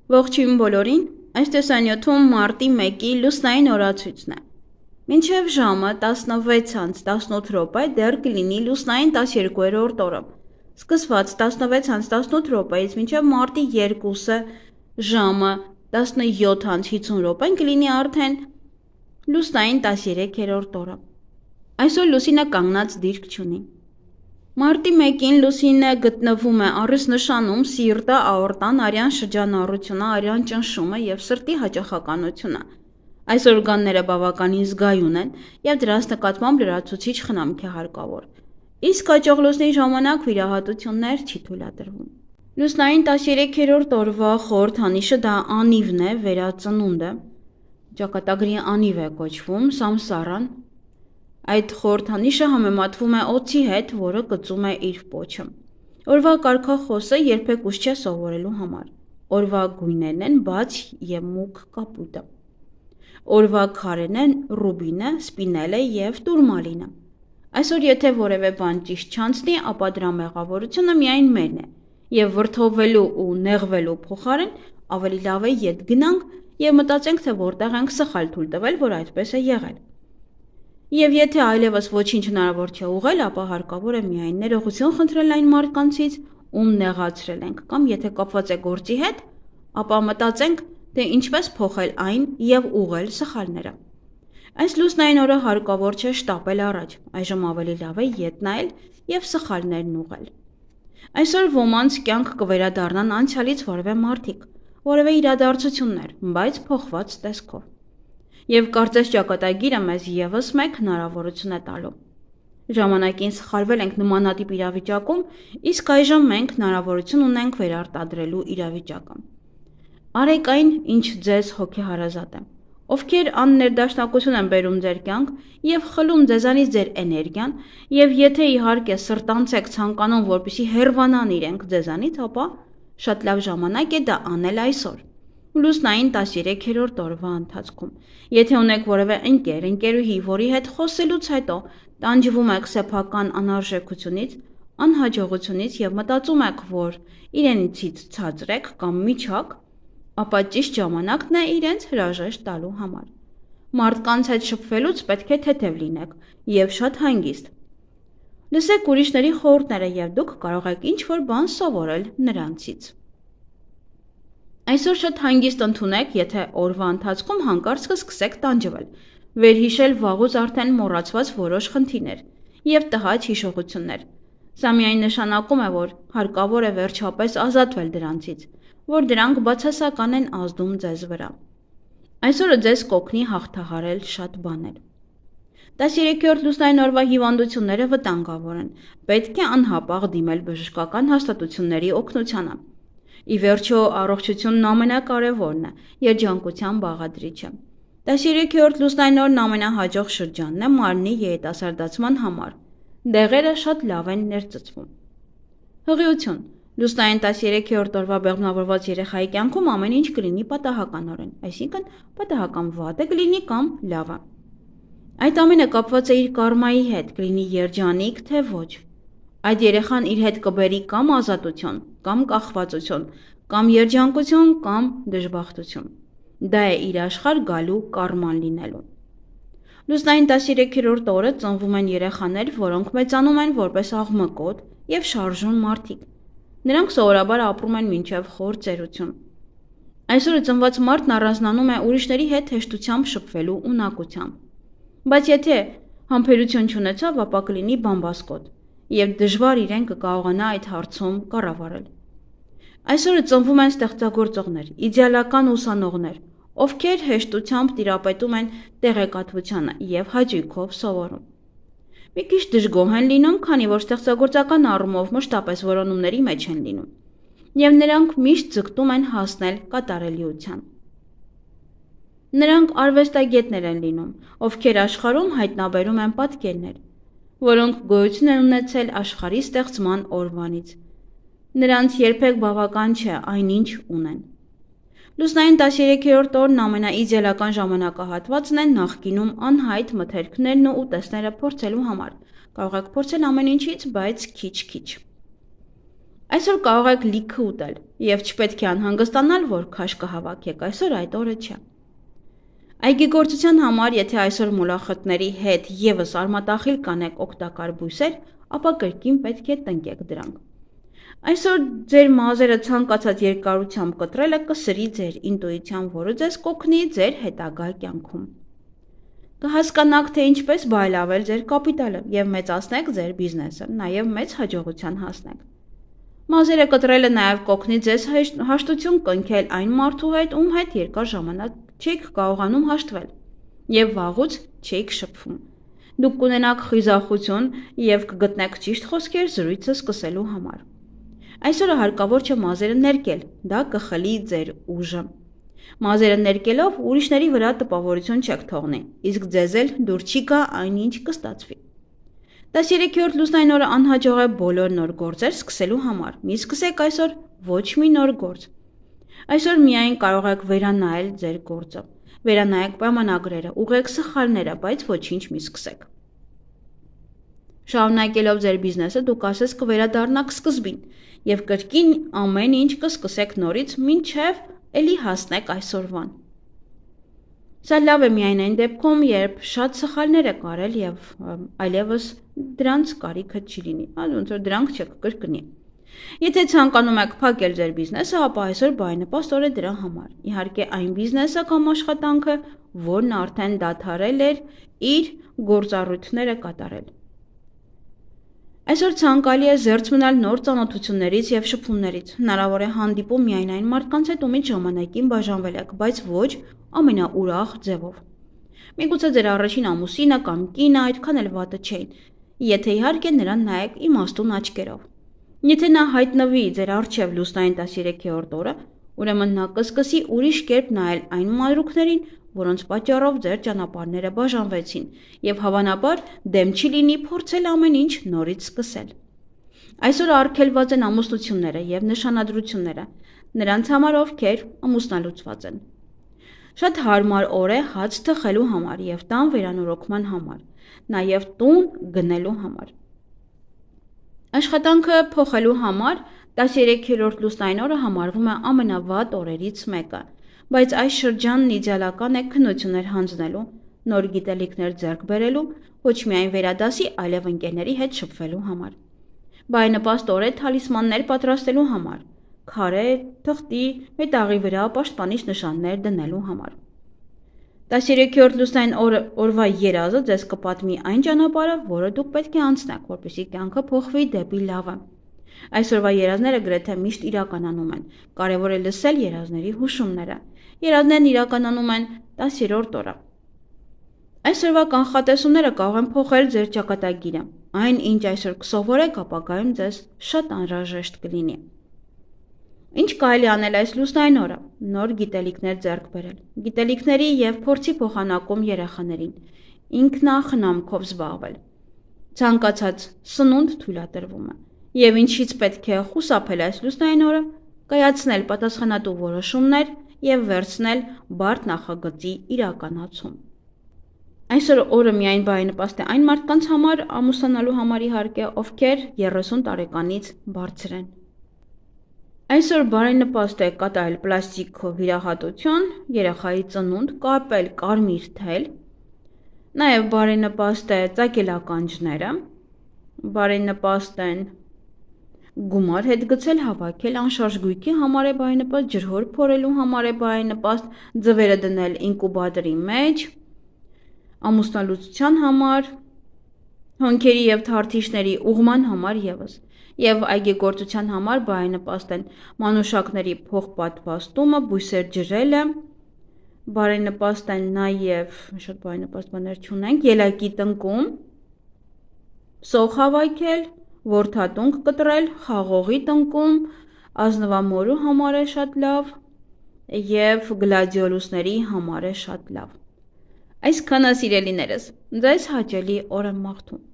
Ողջույն բոլորին, այս տեսանյութում մարտի 1-ի լուսնային օրացույցն է։ Մինչև ժամը 16:18 դեռ կլինի լուսնային 12-րդ օրը։ Սկսված 16:18-ից մինչև մարտի 2-ը ժամը 17:50 կլինի արդեն լուսնային 13-րդ օրը։ Այսօր լուսինը կանգնած դիրք չունի։ Մարտի 1-ին լուսինը գտնվում է առյուծ նշանում սիրտը, աորտան, արյան շրջանառությունը, արյան ճնշումը և սրտի հաճախականությունը։ Այս օրգանները բավականին զգայուն են և դրանց նկատմամբ լրացուցիչ խնամք է հարկավոր։ Իսկ հաճող լուսնի ժամանակ վիրահատություններ չի թույլատրվում։ Լուսնային 13-րդ օրվա խորհրդանիշը դա անիվն է, վերածնունդը, ճակատագրի անիվ է կոչվում, սամսարան։ Այդ խորհրդանիշը համեմատվում է օձի հետ, որը կծում է իր պոչը։ Օրվա կարգախոսը երբեք ուշ չէ սովորելու համար։ Օրվա գույներն են բաց և մուգ կապույտը։ Օրվա քարերն են ռուբինը, սպինելը և տուրմալինը։ Այսօր եթե որևէ բան ճիշտ չանցնի, ապա դրա մեղավորությունը միայն մերն է, և վրդովվելու ու նեղվելու փոխարեն ավելի լավ է ետ գնանք և մտածենք, թե որտեղ ենք սխալ թույլ տվել, որ այդպես է եղել։ Եվ եթե այլևս ոչինչ հնարավոր չէ ուղղել, ապա հարկավոր է միայն ներողություն խնդրել այն մարդկանցից, ում նեղացրել ենք, կամ եթե կապված է գործի հետ, ապա մտածենք, թե ինչպես փոխել այն և ուղղել սխալները։ Այս լուսնային օրը հարկավոր չէ շտապել առաջ, այժմ ավելի լավ է ետ նայել և սխալներն ուղղել։ Այսօր ոմանց կյանք կվերադառնան անցյալից որևէ մարդիկ, որևէ իրադարձություններ, բայց փոխված տեսքով։ Եվ կարծես ճակատագիրը մեզ ևս մեկ հնարավորություն է տալու։ Ժամանակին սխալվել ենք նմանատիպ իրավիճակում, իսկ այժմ մենք հնարավորություն ունենք վերարտադրելու իրավիճակը։ Արեք այն, ինչ ձեզ հոգեհարազատ է։ Ովքեր աններդաշնակություն են բերում ձեր կյանք և խլում ձեզանից ձեր էներգիան, և եթե իհարկե սրտանց եք ցանկանում, որպեսզի հեռվանան իրենք ձեզանից, ապա շատ լավ ժամանակ է դա անել այսօր։ Լուսնային 13-րդ օրվա ընթացքում։ Եթե ունեք որևէ ընկեր, ընկերուհի, որի հետ խոսելուց հետո տանջվում եք սեփական անարժեքությունից, անհաջողությունից և մտածում եք, որ իրենցից ցածր եք կամ միջակ, ապա ճիշտ ժամանակն է իրենց հրաժեշտ տալու համար։ Մարդկանց հետ շփվելուց պետք է թեթև լինեք և շատ հանգիստ։ Լսեք ուրիշների խորհուրդները և դուք կարող եք ինչ-որ բան սովորել նրանցից։ Այսօր շատ հանգիստ ընդունեք, եթե օրվա ընթացքում հանկարծ կսկսեք տանջվել, վերհիշել վաղուց արդեն մոռացված որոշ խնդիրներ և տհաճ հիշողություններ։ Սա միայն նշանակում է, որ հարկավոր է վերջապես ազատվել դրանցից, որ դրանք բացասական են ազդում ձեզ վրա։ Այսօրը ձեզ կօգնի հաղթահարել շատ բաներ։ 13-րդ լուսնային օրվա հիվանդությունները վտանգավոր են։ Պետք է անհապաղ դիմել բժշկական հաստատությունների օգնությանը։ Ի վերջո, առողջությունն ամենակարևորն է, երջանկության բաղադրիչը։ 13-րդ լուսնային օրն ամենահաջող շրջանն է մարմնի երիտասարդացման համար։ Դեղերը շատ լավ են ներծծվում։ Հղիություն։ Լուսնային 13-րդ օրվա բեղմնավորված երեխայի կյանքում ամեն ինչ կլինի պատահականորեն, այսինքն պատահական վատը կլինի կամ լավը։ Այդ ամենը կապված է իր կարմայի հետ, կլինի երջանիկ, թե ոչ։ Այդ երեխան իր հետ կբերի կամ ազատություն, կամ կախվածություն, կամ երջանկություն, կամ դժբախտություն։ Դա է իր աշխարհ գալու կարման լինելու։ Լուսնային 13-րդ օրը ծնվում են երեխաներ, որոնք մեծանում են որպես աղմկոտ և շարժուն մարդիկ։ Նրանք սովորաբար ապրում են մինչև խոր ծերություն։ Այսօրը ծնված մարդն առանձնանում է ուրիշների հետ հեշտությամբ շփվելու ունակությամբ։ Բայց եթե համբերություն չունեցավ, ապա կլինի բամբասկոտ, և դժվար իրեն կկարողանա այդ հարցում կառավարել։ Այսօրը ծնվում են ստեղծագործողներ, իդեալական ուսանողներ, ովքեր հեշտությամբ տիրապետում են տեղեկատվությանը և հաճույքով սովորում։ Մի քիչ դժգոհ են լինում, քանի որ ստեղծագործական առումով մշտապես որոնումների մեջ են լինում, և նրանք միշտ ձգտում են հասնել կատարելիության։ Նրանք արվեստագետներ են լինում, ովքեր աշխարհում հայտնաբերում են պատկերներ, որոնք գոյություն են ունեցել աշխարհի ստեղծման օրվանից։ Նրանց երբեք բավական չէ այնինչ ունեն։ Լուսնային 13-րդ օրն ամենաիդեալական ժամանակահատվածն է նախկինում անհայտ մթերքներն ու ուտեստները փորձելու համար։ Կարող եք փորձել ամեն ինչից, բայց քիչ-քիչ։ Այսօր կարող եք լիքը ուտել և չպետք է անհանգստանալ, որ քաշ կհավաքեք, այսօր այդ օրը չէ։ Այգեգործության համար, եթե այսօր մոլախոտների հետ ևս արմատախիլ կանեք օգտակար բույսեր, ապա կրկին պետք է տնկեք դրանք։ Այսօր ձեր մազերը ցանկացած երկարությամբ կտրելը կսրի ձեր ինտուիցիան, որը ձեզ կօգնի ձեր հետագա կյանքում։ Կհասկանաք, թե ինչպես բարելավել ձեր կապիտալը և մեծացնեք ձեր բիզնեսը, նաև մեծ հաջողության հասնեք։ Մազերը կտրելը նաև կօգնի ձեզ հաշտություն կնքել այն մարդու հետ, ում հետ երկար ժամանակ չեք կարողանում հաշտվել և վաղուց չեք շփվում։ Դուք կունենաք խիզախություն և կգտնեք ճիշտ խոսքեր զրույցը սկսելու համար։ Այսօրը հարկավոր չէ մազերը ներկել, դա կխլի ձեր ուժը։ Մազերը ներկելով ուրիշների վրա տպավորություն չեք թողնի, իսկ ձեզ էլ դուր չի գա այն, ինչ կստացվի։ 13-րդ լուսնային օրը անհաջող է բոլոր նոր գործեր սկսելու համար։ Մի սկսեք այսօր ոչ մի նոր գործ։ Այսօր միայն կարող եք վերանայել ձեր գործը։ Վերանայեք պայմանագրերը, ուղղեք սխալները, բայց ոչինչ մի սկսեք։ Շարունակելով ձեր բիզնեսը, դուք ասես կվերադառնաք սկզբին և կրկին ամեն ինչ կսկսեք նորից, մինչև էլի հասնեք այսօրվան։ Սա լավ է միայն այն դեպքում, երբ շատ սխալներ եք արել և այլևս դրանց կարիքը չի լինի, ոնց որ դրանք չեք կրկնի։ Եթե ցանկանում եք փակել ձեր բիզնեսը, ապա այսօր բարենպաստ օր է դրա համար։ Իհարկե այն բիզնեսը կամ աշխատանքը, որն արդեն դադարել էր իր գործառույթները կատարել։ Այսօր ցանկալի է զերծ մնալ նոր ծանոթություններից և շփումներից։ Հնարավոր է հանդիպում միայն այն մարդկանց հետ, ումից ժամանակին բաժանվել եք, բայց ոչ ամենաուրախ ձևով։ Միգուցե ձեր առաջին ամուսինը կամ կինը այդքան էլ վատը չէին, եթե իհարկե նրան նայեք իմաստուն աչքերով։ Եթե նա հայտնվի ձեր առջև լուսնային 13-րդ օրը, ուրեմն նա կսկսի ուրիշ կերպ նայել այն մանրուքներին, որոնց պատճառով ձեր ճանապարհները բաժանվեցին, և հավանաբար դեմ չի լինի փորձել ամեն ինչ նորից սկսել։ Այսօր արգելված են ամուսնությունները և նշանադրությունները, նրանց համար, ովքեր ամուսնալուծված են։ Շատ հարմար օր է հաց թխելու համար և տան վերանորոգման համար, նաև տուն գնելու համար։ Աշխատանքը փոխելու համար 13-րդ լուսնային օրը համարվում է ամենավատ օրերից մեկը, բայց այս շրջանն իդեալական է քննություններ հանձնելու, նոր գիտելիքներ ձեռք բերելու, ոչ միայն վերադասի, այլև ընկերների հետ շփվելու համար։ Բարենպաստ օր է թալիսմաններ պատրաստելու համար, քարե, թղթի, մետաղի վրա պաշտպանիչ նշաններ դնելու համար։ 13-րդ լուսնային օրվա երազը ձեզ կպատմի այն ճանապարհը, որը դուք պետք է անցնեք, որպեսզի կյանքը փոխվի դեպի լավը։ Այսօրվա երազները գրեթե միշտ իրականանում են, կարևոր է լսել երազների հուշումները։ Երազներն իրականանում են 10-րդ օրը։ Այսօրվա կանխատեսումները կարող են փոխել ձեր ճակատագիրը։ Այն, ինչ այսօր կսովորեք, ապագայում ձեզ շատ անհրաժեշտ կլինի։ Ինչ կարելի անել այս լուսնային օրը։ Նոր գիտելիքներ ձեռք բերել։ Գիտելիքների և փորձի փոխանակում երեխաներին։ Ինքնախնամքով զբաղվել։ Ցանկացած սնունդ թույլատրվում է։ Եվ ինչից պետք է խուսափել այս լուսնային օրը, կայացնել պատասխանատու որոշումներ և վերցնել բարդ նախագծի իրականացում։ Այսօր օրը միայն բարենպաստ է այն մարդկանց համար, ամուսնանալու համար իհարկե, ովքեր 30 տարեկանից բարձր են։ Այսօր բարենպաստ է կատարել պլաստիկ վիրահատություն, երեխայի ծնունդ, կապել կարմիր թել, նաև բարենպաստ է ծակել ականջները, բարենպաստ են գումար հետ գցել, հավաքել, անշարժ գույքի համար է բարենպաստ, ջրհոր փորելու համար է բարենպաստ, ձվերը դնել ինկուբատորի մեջ, ամուսնալուծության համար, հոնքերի և թարթիշների ուղղման համար ևս, և այգեգործության համար բարենպաստ են մանուշակների փոխպատվաստումը, բույսեր ջրելը, բարենպաստ են նաև շատ բարենպաստ բաներ չունենք, ելակի տնկում, սող հավաքել, որդատունք կտրել, խաղողի տնկում, ազնվամորու համար է շատ լավ և գլադիոլուսների համար է շատ լավ։ Այսքանը սիրելիներս, ձեզ հաճելի օր եմ մաղթում։